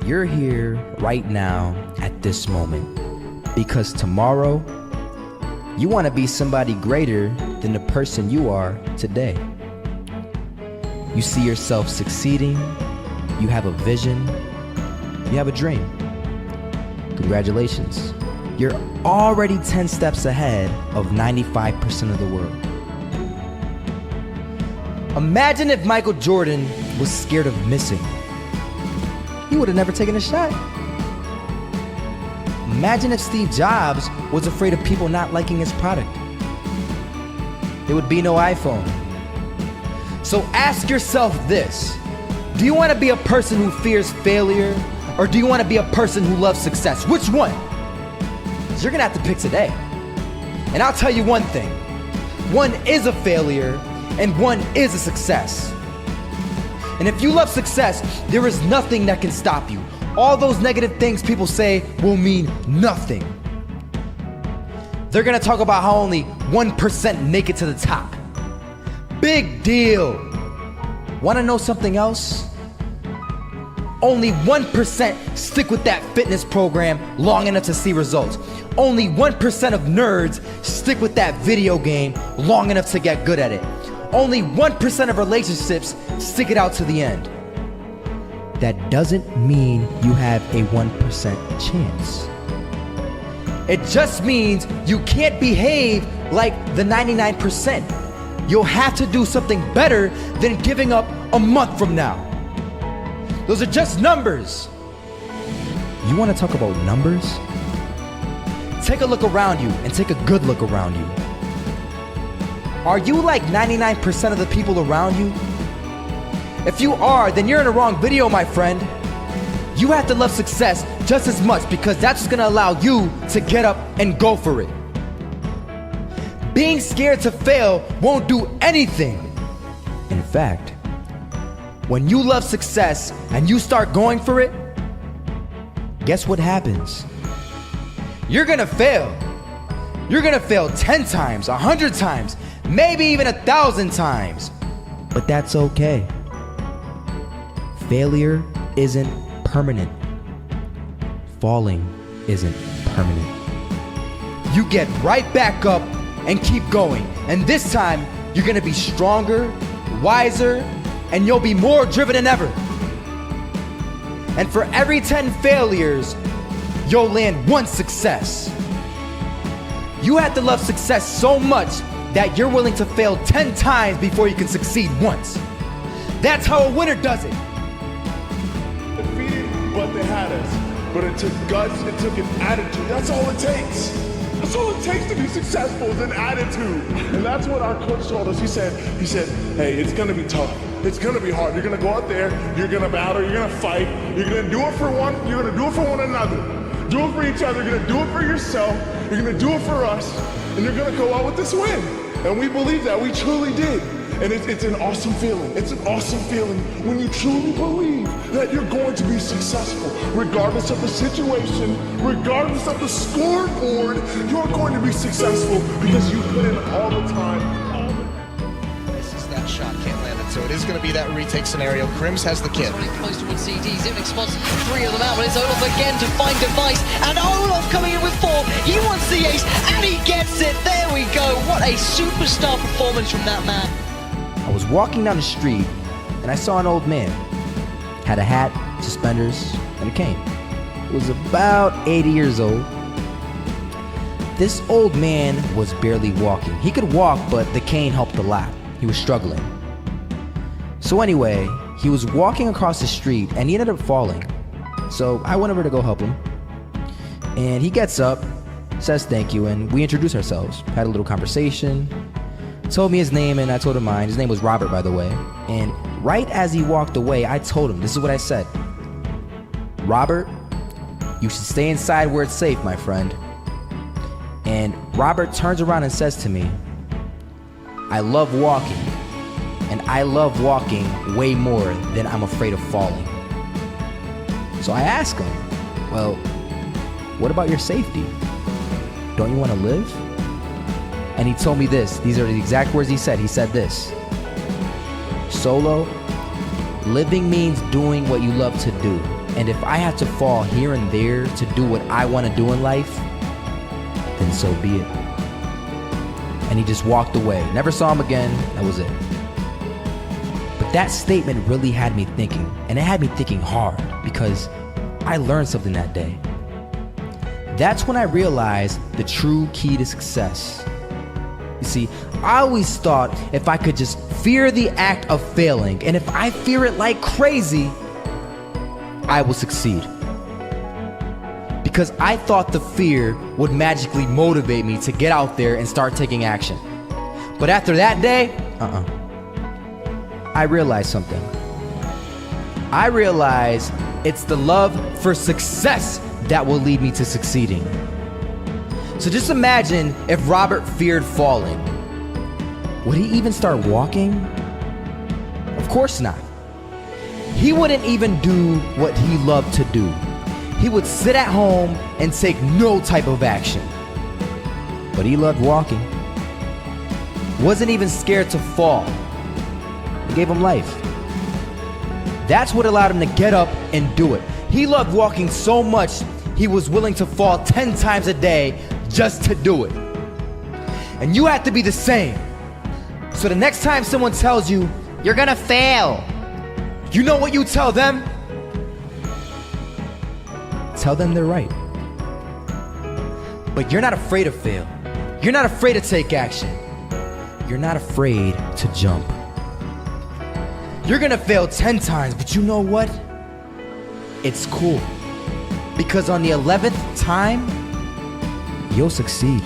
you're here right now at this moment, because tomorrow you want to be somebody greater than the person you are today. You see yourself succeeding, you have a vision, you have a dream. Congratulations. You're already 10 steps ahead of 95% of the world. Imagine if Michael Jordan was scared of missing. He would have never taken a shot. Imagine if Steve Jobs was afraid of people not liking his product. There would be no iPhone. So ask yourself this: do you want to be a person who fears failure, or do you want to be a person who loves success? Which one? Because you're going to have to pick today. And I'll tell you one thing: one is a failure and one is a success. And if you love success, there is nothing that can stop you. All those negative things people say will mean nothing. They're gonna talk about how only 1% make it to the top. Big deal. Wanna know something else? Only 1% stick with that fitness program long enough to see results. Only 1% of nerds stick with that video game long enough to get good at it. Only 1% of relationships stick it out to the end. That doesn't mean you have a 1% chance. It just means you can't behave like the 99%. You'll have to do something better than giving up a month from now. Those are just numbers. You want to talk about numbers? Take a look around you and take a good look around you. Are you like 99% of the people around you? If you are, then you're in the wrong video, my friend. You have to love success just as much, because that's what's gonna allow you to get up and go for it. Being scared to fail won't do anything. In fact, when you love success and you start going for it, guess what happens? You're gonna fail. You're gonna fail 10 times, 100 times, maybe even 1,000 times. But that's okay. Failure isn't permanent. Falling isn't permanent. You get right back up and keep going. And this time, you're gonna be stronger, wiser, and you'll be more driven than ever. And for every 10 failures, you'll land one success. You have to love success so much that you're willing to fail 10 times before you can succeed once. That's how a winner does it. Defeated, but they had us. But it took guts, it took an attitude. That's all it takes. That's all it takes to be successful, is an attitude. And that's what our coach told us. He said, hey, it's gonna be tough. It's gonna be hard. You're gonna go out there, you're gonna battle, you're gonna fight, you're gonna do it for one, you're gonna do it for one another. Do it for each other, you're gonna do it for yourself, you're gonna do it for us, and you're gonna go out with this win. And we believe that, we truly did. And it's an awesome feeling. It's an awesome feeling when you truly believe that you're going to be successful. Regardless of the situation, regardless of the scoreboard, you're going to be successful because you put in all the time. This is that shot, can't land it, so it is going to be that retake scenario. Crims has the kid. Running close towards CT, Zivnik spots 3 of them out, but it's Olaf again to find device, and Olaf coming in with 4. He wants the ace, and he gets it. There we go. What a superstar performance from that man. I was walking down the street and I saw an old man. Had a hat, suspenders, and a cane. He was about 80 years old. This old man was barely walking. He could walk, but the cane helped a lot. He was struggling. So anyway, he was walking across the street and he ended up falling. So I went over to go help him. And he gets up, says thank you, and we introduced ourselves. Had a little conversation. Told me his name and I told him mine. His name was Robert, by the way. And right as he walked away, I told him, this is what I said: Robert, you should stay inside where it's safe, my friend. And Robert turns around and says to me, I love walking, and I love walking way more than I'm afraid of falling. So I asked him, well, what about your safety? Don't you want to live? And he told me this. These are the exact words he said. He said this: Solo, living means doing what you love to do. And if I have to fall here and there to do what I want to do in life, then so be it. And he just walked away. Never saw him again. That was it. But that statement really had me thinking, and it had me thinking hard, because I learned something that day. That's when I realized the true key to success. You see, I always thought if I could just fear the act of failing, and if I fear it like crazy, I will succeed. Because I thought the fear would magically motivate me to get out there and start taking action. But after that day, I realized something. I realized it's the love for success that will lead me to succeeding. So just imagine if Robert feared falling. Would he even start walking? Of course not. He wouldn't even do what he loved to do. He would sit at home and take no type of action. But he loved walking. Wasn't even scared to fall. It gave him life. That's what allowed him to get up and do it. He loved walking so much, he was willing to fall 10 times a day just to do it. And you have to be the same. So the next time someone tells you, you're gonna fail, you know what you tell them? Tell them they're right. But you're not afraid to fail. You're not afraid to take action. You're not afraid to jump. You're gonna fail 10 times, but you know what? It's cool. Because on the 11th time, you'll succeed.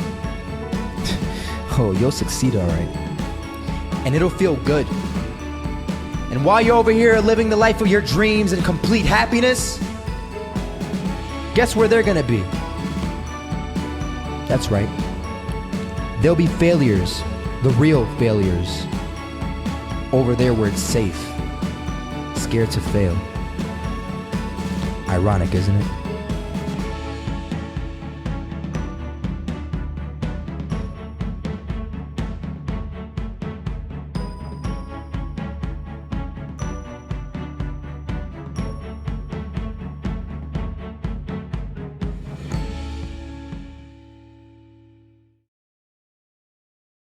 Oh, you'll succeed, all right. And it'll feel good. And while you're over here living the life of your dreams and complete happiness, guess where they're gonna be? That's right. They'll be failures, the real failures, over there where it's safe, scared to fail. Ironic, isn't it?